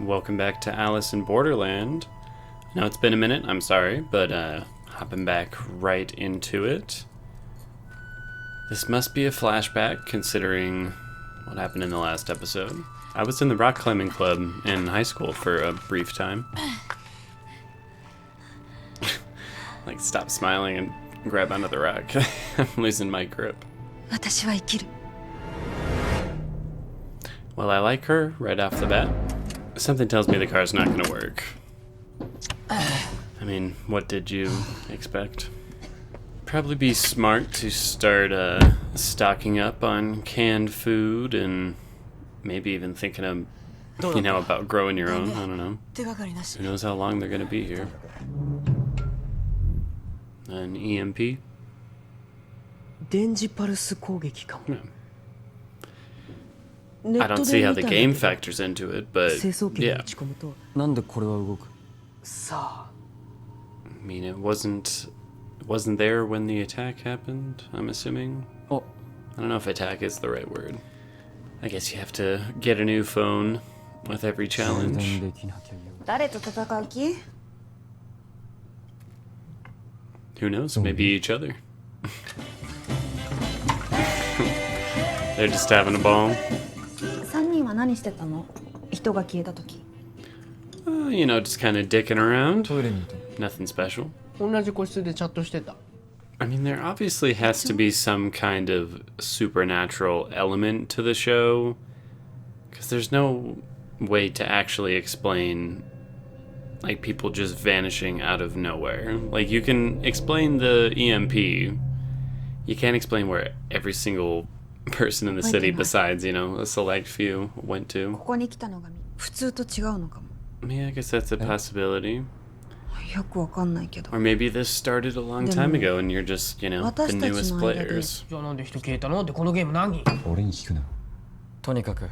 Welcome back to Alice in Borderland. Now it's been a minute, I'm sorry, but hopping back right into it. This must be a flashback considering what happened in the last episode. I was in the rock climbing club in high school for a brief time. Like, stop smiling and grab onto the rock. I'm losing my grip. Well, I like her right off the bat. Something tells me the car's not gonna work. I mean, what did you expect? Probably be smart to start stocking up on canned food and maybe even thinking of, about growing your own. I don't know. Who knows how long they're gonna be here? An EMP? 電磁パルス攻撃かも。 I don't see how the game factors into it, but yeah. なんでこれは動く? さあ。 I mean, it wasn't there when the attack happened, I'm assuming. Oh. I don't know if attack is the right word. I guess you have to get a new phone with every challenge. 誰と戦う気? Who knows? Maybe each other. They're just having a ball. 3人は何してたの? 人が消えた時. Just kind of dicking around. Nothing special. 同じ個室でチャットしてた. I mean, there obviously has to be some kind of supernatural element to the show, because there's no way to actually explain, like, people just vanishing out of nowhere. Like, you can explain the EMP. You can't explain where every single person in the city besides, a select few went to. ここに来たのが普通と違うのかも. Yeah, I guess that's a possibility. よくわかんないけど. Or maybe this started a long time ago and you're just, the newest players. じゃあなんで人消えたのってこのゲーム何? 俺に聞くな。とにかく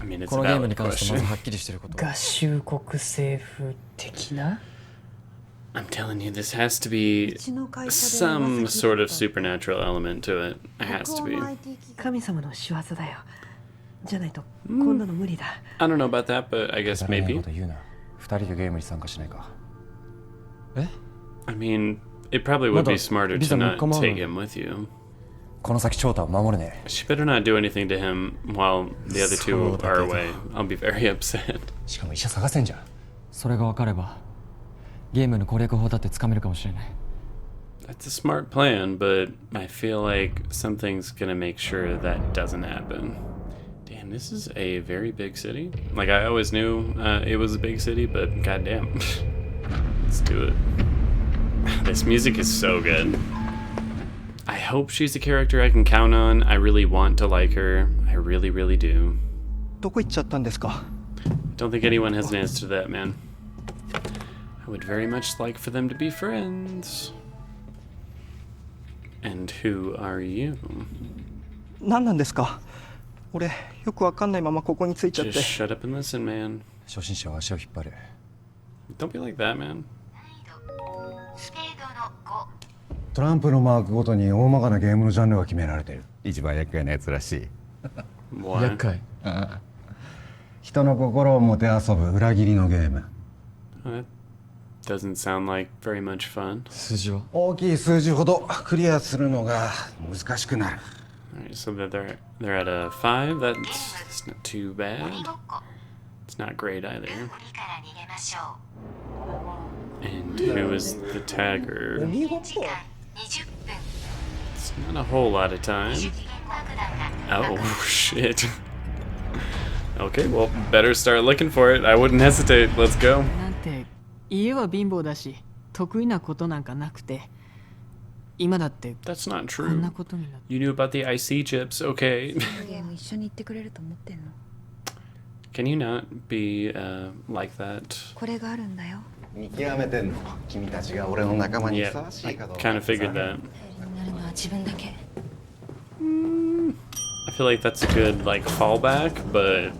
I mean, it's このゲームに a 関 valid してまず question. はっきりしてること。合衆国政府的な? I'm telling you, this has to be some sort of supernatural element to it. It has to be. 神様の仕業だよ。じゃないとこんなの無理だ。 I don't know about that, but I guess maybe. 二人でゲームに参加しないか。え? I mean, it probably would be smarter to not take him with you. この先長太を守れねえ。 She better not do anything to him while the other two are away. I'll be very upset. しかも医者探せんじゃん。それが分かればゲームの攻略法だってつかめるかもしれない。 That's a smart plan, but I feel like something's gonna make sure that doesn't happen. Damn, this is a very big city. Like, I always knew it was a big city, but goddamn. Let's do it. This music is so good. I hope she's a character I can count on. I really want to like her. I really, really do. どこ行っちゃったんですか? Don't think anyone has an answer to that, man. I would very much like for them to be friends. And who are you? 何なんですか? 俺よくわかんないままここに着いちゃって. Just shut up and listen, man. 初心者は足を引っ張る。 Don't be like that, man. トランプのマークごとに大まかなゲームのジャンルが決められてる。一番厄介なやつらしい。What? 厄介。人の心をもてあそぶ裏切りのゲーム。 That doesn't sound like very much fun. 数字は? 大きい数字ほどクリアするのが難しくなる。 Alright, so they're at a 5. That's not too bad. It's not great either. And who is the tagger? It's not a whole lot of time. Oh, shit. Okay, well, better start looking for it. I wouldn't hesitate. Let's go. なんて家は貧乏だし得意なことなんかなくて今だって That's not こんな true. ことになって You knew about the IC chips, okay. ゲーム一緒に行ってくれると思ってんの? Can you not be like that? これがあるんだよ. 見極めてんの。君たちが俺の仲間にふ Yeah, さわし I いかどうか。 kind of figured that. 頼りになるのは自分だけ. I feel like that's a good, like, fallback, but,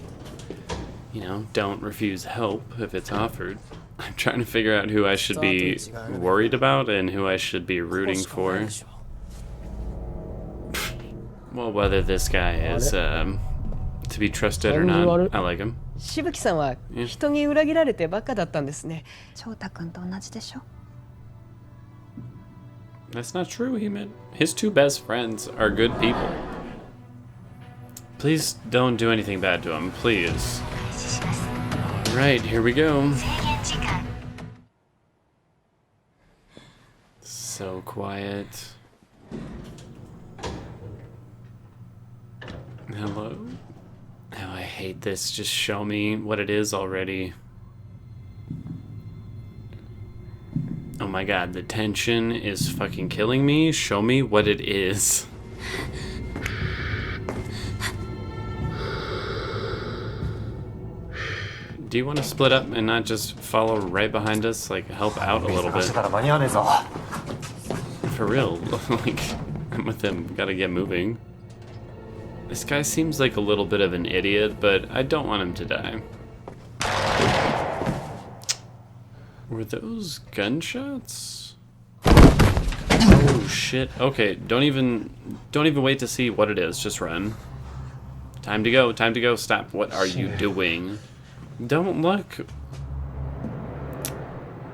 don't refuse help if it's offered. I'm trying to figure out who I should be worried about and who I should be rooting for. Well, whether this guy is to be trusted or not, I like him. しぶきさんは人に裏切られてバカだったんですね。翔太君と同じでしょ。 That's not true. His two best friends are good people. Please don't do anything bad to him, please. Alright, here we go. So quiet. Hello? Oh, I hate this. Just show me what it is already. Oh my god, the tension is fucking killing me. Show me what it is. Do you want to split up and not just follow right behind us? Like, help out a little bit. For real. Like, I'm with him. Gotta get moving. This guy seems like a little bit of an idiot, but I don't want him to die. Were those gunshots? Oh shit. Okay, don't even wait to see what it is. Just run. Time to go. Time to go. Stop. What are you doing? Don't look.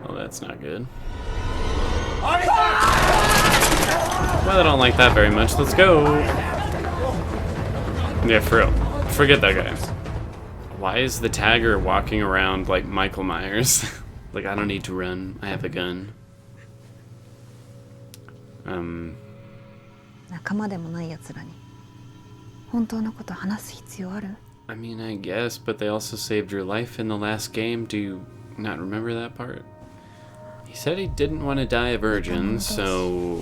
Oh, that's not good. Well, I don't like that very much. Let's go. Yeah, for real. Forget that guy. Why is the tagger walking around like Michael Myers? Like, I don't need to run. I have a gun. 仲間でもない奴らに本当のこと話す必要ある？ I mean, I guess, but they also saved your life in the last game. Do you not remember that part? He said he didn't want to die a virgin, so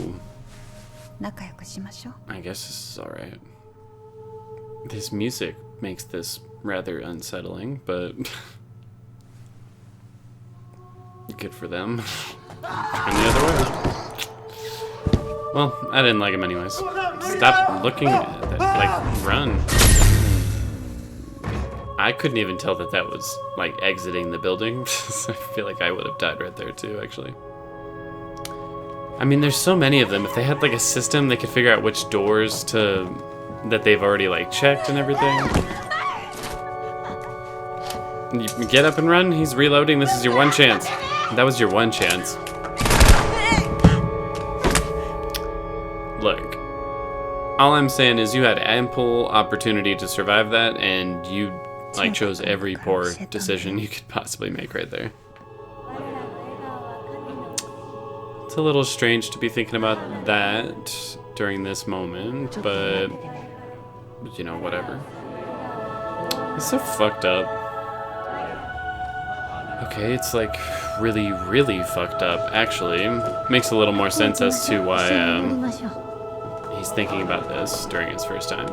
仲良くしましょう。 I guess this is alright. This music makes this rather unsettling, but good for them. And the other way. Well, I didn't like him anyways. Stop looking at that. Like, run. I couldn't even tell that that was, like, exiting the building. I feel like I would have died right there, too, actually. I mean, there's so many of them. If they had, like, a system, they could figure out which doors to... that they've already, like, checked and everything. You get up and run. He's reloading. This is your one chance. That was your one chance. Look. All I'm saying is you had ample opportunity to survive that, and you, like, chose every poor decision you could possibly make right there. It's a little strange to be thinking about that during this moment, but, you know, whatever. It's so fucked up. Okay, it's like really, really fucked up, actually. Makes a little more sense as to why he's thinking about this during his first time.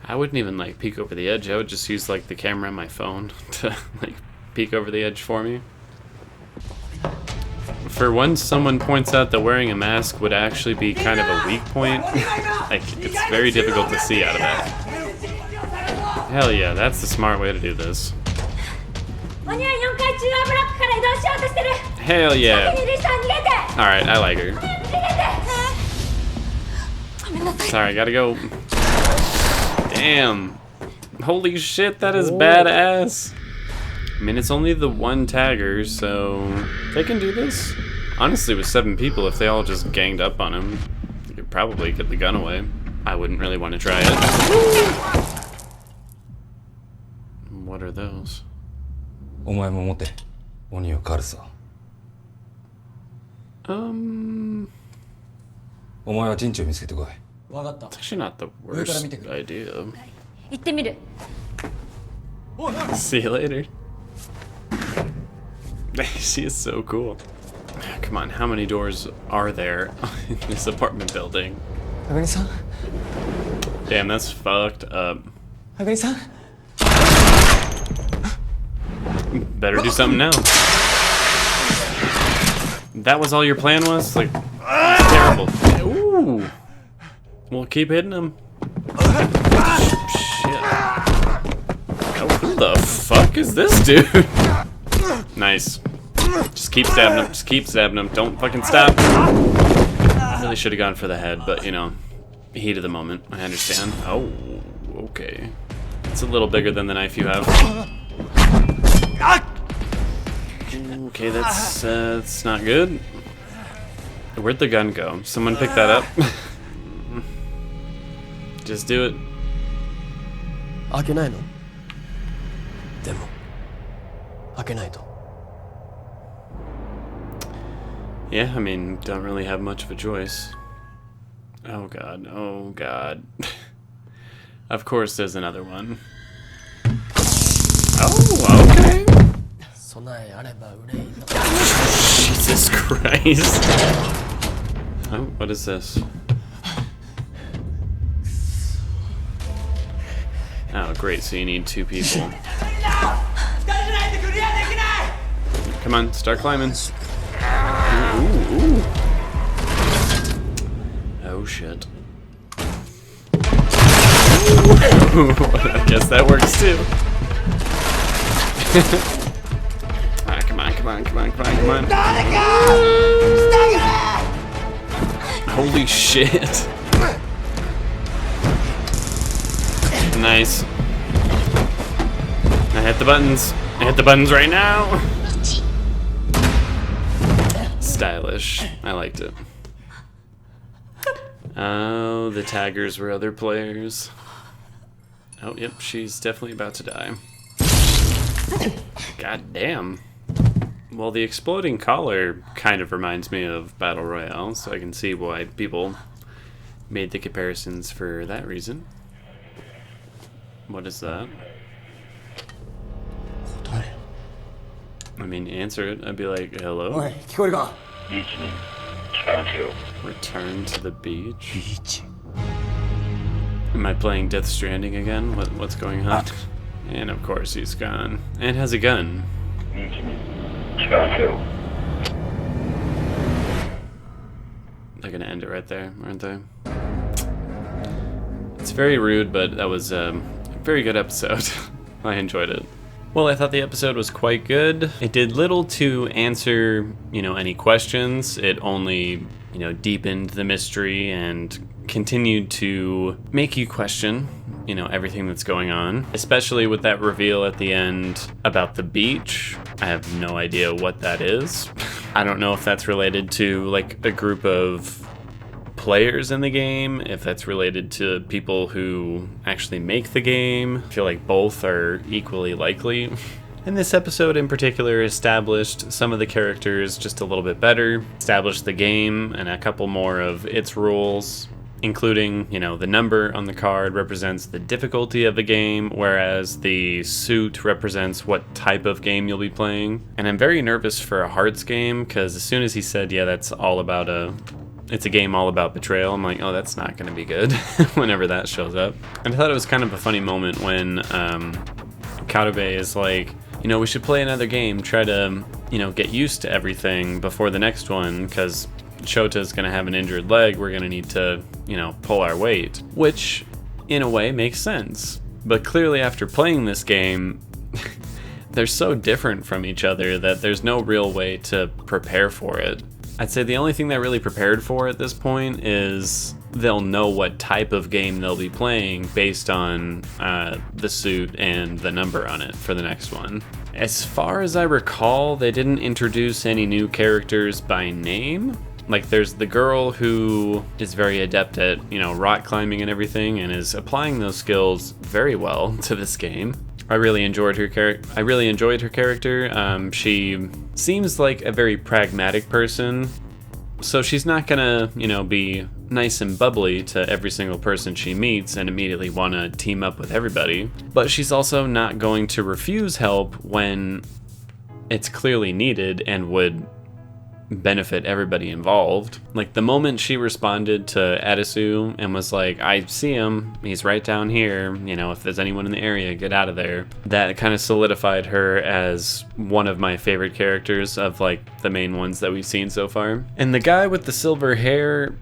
I wouldn't even like peek over the edge. I would just use like the camera on my phone to like peek over the edge for me. For once someone points out that wearing a mask would actually be kind of a weak point, like it's very difficult to see out of that. Hell yeah, that's the smart way to do this. Hell yeah. Alright, I like her. Sorry, gotta go. Damn. Holy shit, that is badass. I mean, it's only the one tagger, so they can do this. Honestly, with 7 people, if they all just ganged up on him, they could probably get the gun away. I wouldn't really want to try it. What are those? お前も持て。鬼を狩るさ。お前は陣地を見つけてこい。わかった。 It's actually not the worst idea. 行ってみる。 See you later. She is so cool. Come on, how many doors are there in this apartment building? あかりさん。 Damn, that's fucked up. あかりさん。 Better do something now. That was all your plan was? Like, that's terrible. Ooh. Well, keep hitting him. Shit. Oh, who the fuck is this dude? Nice. Just keep stabbing him. Just keep stabbing him. Don't fucking stop. Really should have gone for the head, but, you know, heat of the moment. I understand. Oh, okay. It's a little bigger than the knife you have. Okay, that's not good. Where'd the gun go? Someone pick that up. Just do it. 開けないのでも開けないと Yeah, I mean, don't really have much of a choice. Oh god, oh god. Of course there's another one. Oh, okay. 備えあれば憂いの Jesus Christ. Oh, what is this? Oh, great, so you need 2 people. Come on, start climbing. Ooh, ooh. Oh, shit. I guess that works too. Alright, come on, come on, come on, come on, come on. Holy shit. Nice. I hit the buttons. I hit the buttons right now. Stylish. I liked it. Oh, the taggers were other players. Oh, yep, she's definitely about to die. God damn. Well, the exploding collar kind of reminds me of Battle Royale, so I can see why people made the comparisons for that reason. What is that? I mean, answer it. I'd be like, hello? おい聞こえるか Return to the beach? Am I playing Death Stranding again? What's going on? And of course he's gone. And has a gun. They're gonna end it right there, aren't they? It's very rude, but that was a very good episode. I enjoyed it. Well, I thought the episode was quite good. It did little to answer, any questions. It only, deepened the mystery and continued to make you question, everything that's going on. Especially with that reveal at the end about the beach. I have no idea what that is. I don't know if that's related to, like, a group of players in the game, if that's related to people who actually make the game. I feel like both are equally likely. And this episode in particular established some of the characters just a little bit better, established the game and a couple more of its rules, including, the number on the card represents the difficulty of the game, whereas the suit represents what type of game you'll be playing. And I'm very nervous for a hearts game, because as soon as he said, yeah, it's a game all about betrayal, I'm like, oh, that's not going to be good whenever that shows up. And I thought it was kind of a funny moment when Karube is like, we should play another game, try to, get used to everything before the next one, because Shota's going to have an injured leg, we're going to need to, pull our weight. Which, in a way, makes sense. But clearly after playing this game, they're so different from each other that there's no real way to prepare for it. I'd say the only thing they're really prepared for at this point is they'll know what type of game they'll be playing based on the suit and the number on it for the next one. As far as I recall, they didn't introduce any new characters by name. Like, there's the girl who is very adept at, rock climbing and everything, and is applying those skills very well to this game. I really enjoyed her character. She seems like a very pragmatic person, so she's not gonna, be nice and bubbly to every single person she meets and immediately want to team up with everybody. But she's also not going to refuse help when it's clearly needed and would benefit everybody involved. Like, the moment she responded to Adisu and was like, I see him, he's right down here, if there's anyone in the area, get out of there. That kind of solidified her as one of my favorite characters of, like, the main ones that we've seen so far. And the guy with the silver hair,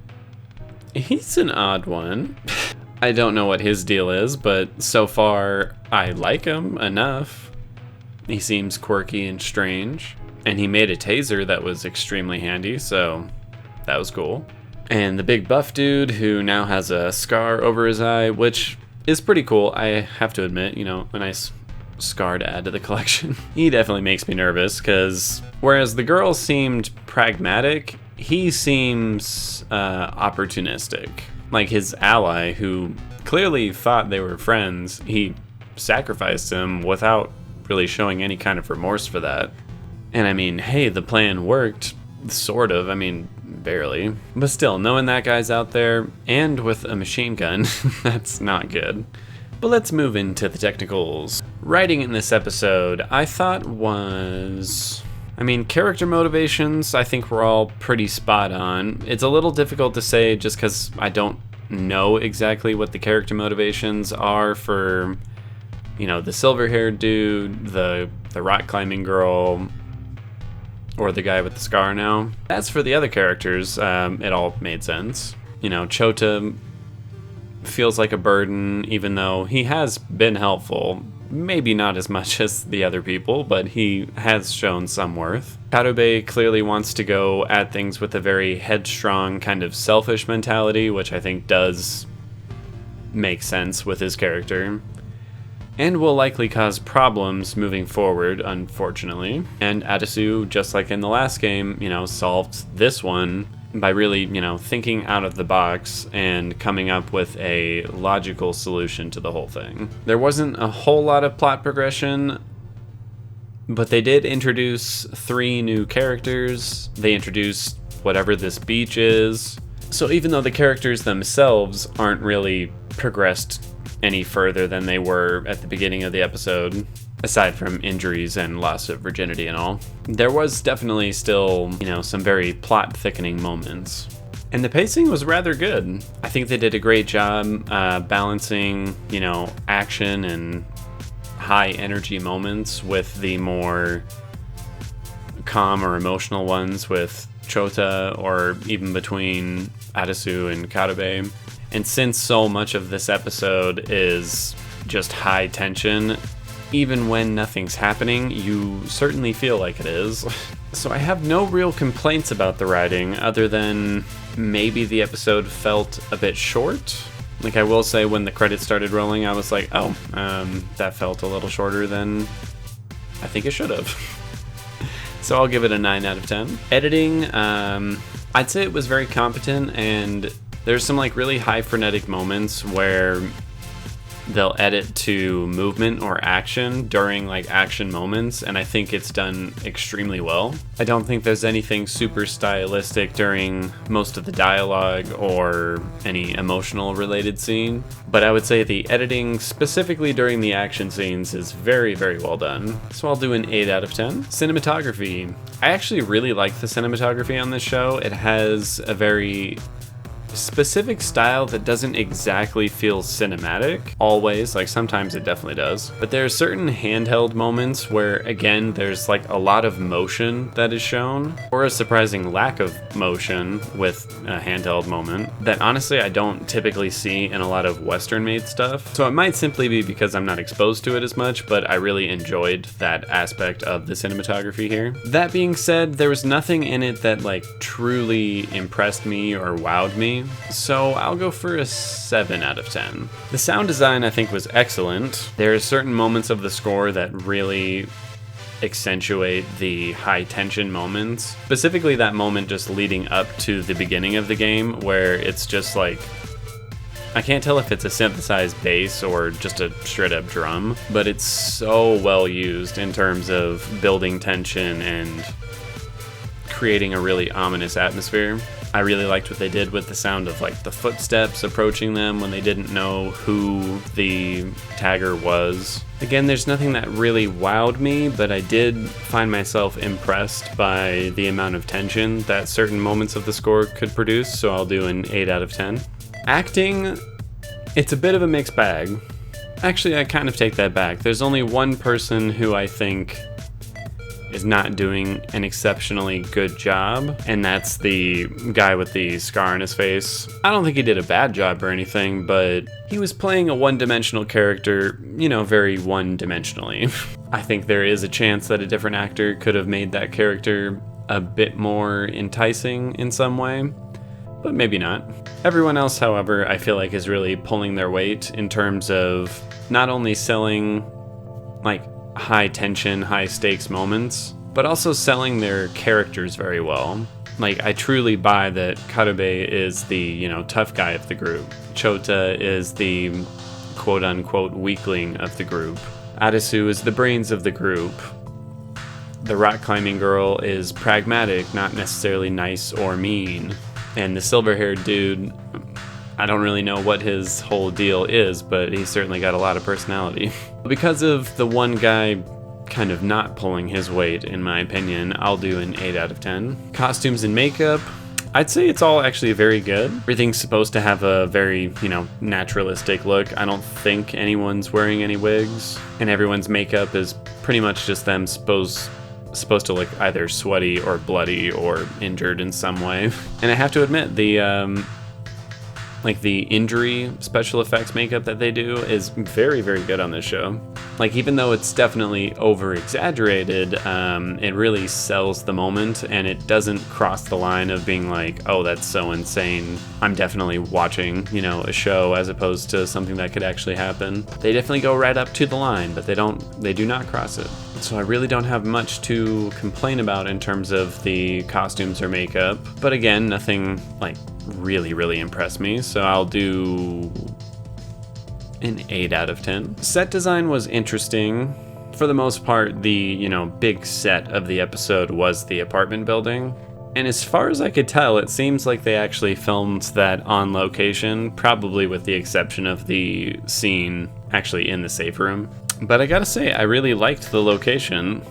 he's an odd one. I don't know what his deal is, but so far I like him enough. He seems quirky and strange. And he made a taser that was extremely handy, so that was cool. And the big buff dude who now has a scar over his eye, which is pretty cool, I have to admit. You know, a nice scar to add to the collection. He definitely makes me nervous, because whereas the girl seemed pragmatic, he seems opportunistic. Like his ally, who clearly thought they were friends, he sacrificed him without really showing any kind of remorse for that. And I mean, hey, the plan worked, sort of. I mean, barely. But still, knowing that guy's out there, and with a machine gun, that's not good. But let's move into the technicals. Writing in this episode, I thought was... I mean, character motivations, I think were all pretty spot on. It's a little difficult to say just because I don't know exactly what the character motivations are for, you know, the silver-haired dude, the rock climbing girl, or the guy with the scar now. As for the other characters, it all made sense. You know, Chota feels like a burden, even though he has been helpful. Maybe not as much as the other people, but he has shown some worth. Karube clearly wants to go at things with a very headstrong, kind of selfish mentality, which I think does make sense with his character, and will likely cause problems moving forward, unfortunately. And Atasu, just like in the last game, you know, solved this one by really, you know, thinking out of the box and coming up with a logical solution to the whole thing. There wasn't a whole lot of plot progression, but they did introduce 3 new characters. They introduced whatever this beach is. So even though the characters themselves aren't really progressed any further than they were at the beginning of the episode, aside from injuries and loss of virginity and all, there was definitely still, you know, some very plot thickening moments. And the pacing was rather good. I think they did a great job balancing, you know, action and high energy moments with the more calm or emotional ones with Chota, or even between Atasu and Karube. And since so much of this episode is just high tension, even when nothing's happening, you certainly feel like it is. So I have no real complaints about the writing, other than maybe the episode felt a bit short. Like, I will say, when the credits started rolling, I was like, oh, that felt a little shorter than I think it should have. So I'll give it a 9 out of 10. Editing, I'd say it was very competent, and there's some like really high frenetic moments where they'll edit to movement or action during like action moments, and I think it's done extremely well. I don't think there's anything super stylistic during most of the dialogue or any emotional related scene, but I would say the editing specifically during the action scenes is very, very well done. So I'll do an 8 out of 10. Cinematography. I actually really like the cinematography on this show. It has a very specific style that doesn't exactly feel cinematic always. Like, sometimes it definitely does, but there are certain handheld moments where, again, there's like a lot of motion that is shown, or a surprising lack of motion with a handheld moment that honestly I don't typically see in a lot of Western made stuff. So it might simply be because I'm not exposed to it as much, but I really enjoyed that aspect of the cinematography here. That being said, there was nothing in it that like truly impressed me or wowed me, so I'll go for a 7 out of 10. The sound design I think was excellent. There are certain moments of the score that really accentuate the high tension moments. Specifically that moment just leading up to the beginning of the game, where it's just like, I can't tell if it's a synthesized bass or just a straight up drum, but it's so well used in terms of building tension and creating a really ominous atmosphere. I really liked what they did with the sound of like the footsteps approaching them when they didn't know who the tagger was. Again, there's nothing that really wowed me, but I did find myself impressed by the amount of tension that certain moments of the score could produce, so I'll do an 8 out of 10. Acting, it's a bit of a mixed bag. Actually, I kind of take that back. There's only one person who I think is not doing an exceptionally good job, and that's the guy with the scar on his face. I don't think he did a bad job or anything, but he was playing a one-dimensional character, you know, very one-dimensionally. I think there is a chance that a different actor could have made that character a bit more enticing in some way, but maybe not. Everyone else, however, I feel like is really pulling their weight in terms of not only selling like high tension, high stakes moments, but also selling their characters very well. Like, I truly buy that Karube is the, tough guy of the group. Chota is the quote-unquote weakling of the group. Arisu is the brains of the group. The rock climbing girl is pragmatic, not necessarily nice or mean. And the silver-haired dude, I don't really know what his whole deal is, but he's certainly got a lot of personality. Because of the one guy kind of not pulling his weight, in my opinion, I'll do an 8 out of 10. Costumes and makeup, I'd say it's all actually very good. Everything's supposed to have a very, naturalistic look. I don't think anyone's wearing any wigs, and everyone's makeup is pretty much just them supposed to look either sweaty or bloody or injured in some way. And I have to admit, the injury special effects makeup that they do is very, very good on this show. Like, even though it's definitely over-exaggerated, it really sells the moment, and it doesn't cross the line of being like, oh, that's so insane. I'm definitely watching, a show as opposed to something that could actually happen. They definitely go right up to the line, but they do not cross it. So I really don't have much to complain about in terms of the costumes or makeup. But again, nothing really, really impressed me, so I'll do an 8 out of 10. Set design was interesting. For the most part, the, big set of the episode was the apartment building. And as far as I could tell, it seems like they actually filmed that on location, probably with the exception of the scene actually in the safe room. But I gotta say, I really liked the location.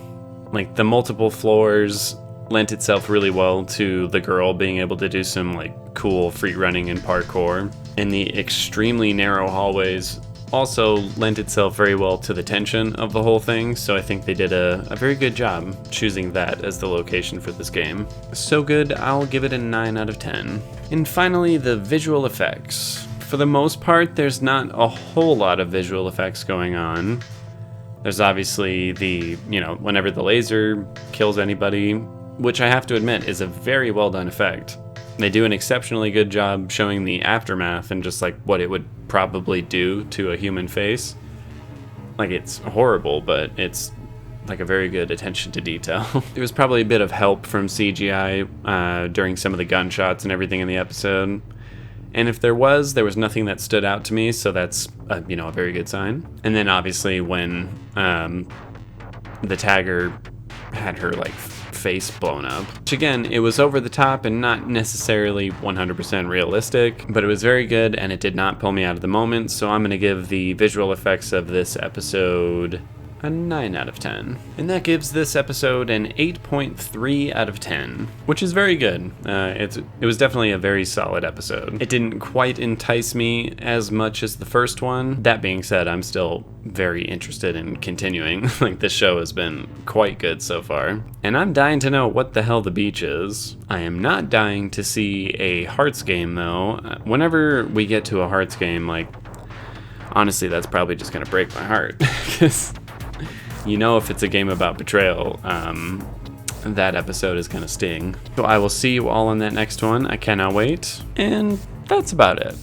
Like, the multiple floors lent itself really well to the girl being able to do some cool free running and parkour. And the extremely narrow hallways also lent itself very well to the tension of the whole thing, so I think they did a very good job choosing that as the location for this game. So good, I'll give it a 9 out of 10. And finally, the visual effects. For the most part, there's not a whole lot of visual effects going on. There's obviously the, whenever the laser kills anybody, which I have to admit is a very well done effect. They do an exceptionally good job showing the aftermath and just what it would probably do to a human face. It's horrible, but it's a very good attention to detail. There was probably a bit of help from CGI during some of the gunshots and everything in the episode. And if there was nothing that stood out to me, so that's a very good sign. And then obviously when the tagger had her face blown up, which again, it was over the top and not necessarily 100% realistic, but it was very good and it did not pull me out of the moment, so I'm going to give the visual effects of this episode a 9 out of 10. And that gives this episode an 8.3 out of 10, which is very good. It was definitely a very solid episode. It didn't quite entice me as much as the first one. That being said, I'm still very interested in continuing. This show has been quite good so far. And I'm dying to know what the hell the beach is. I am not dying to see a Hearts game, though. Whenever we get to a Hearts game, honestly, that's probably just gonna break my heart. Because if it's a game about betrayal, that episode is gonna sting. So I will see you all in that next one. I cannot wait. And that's about it.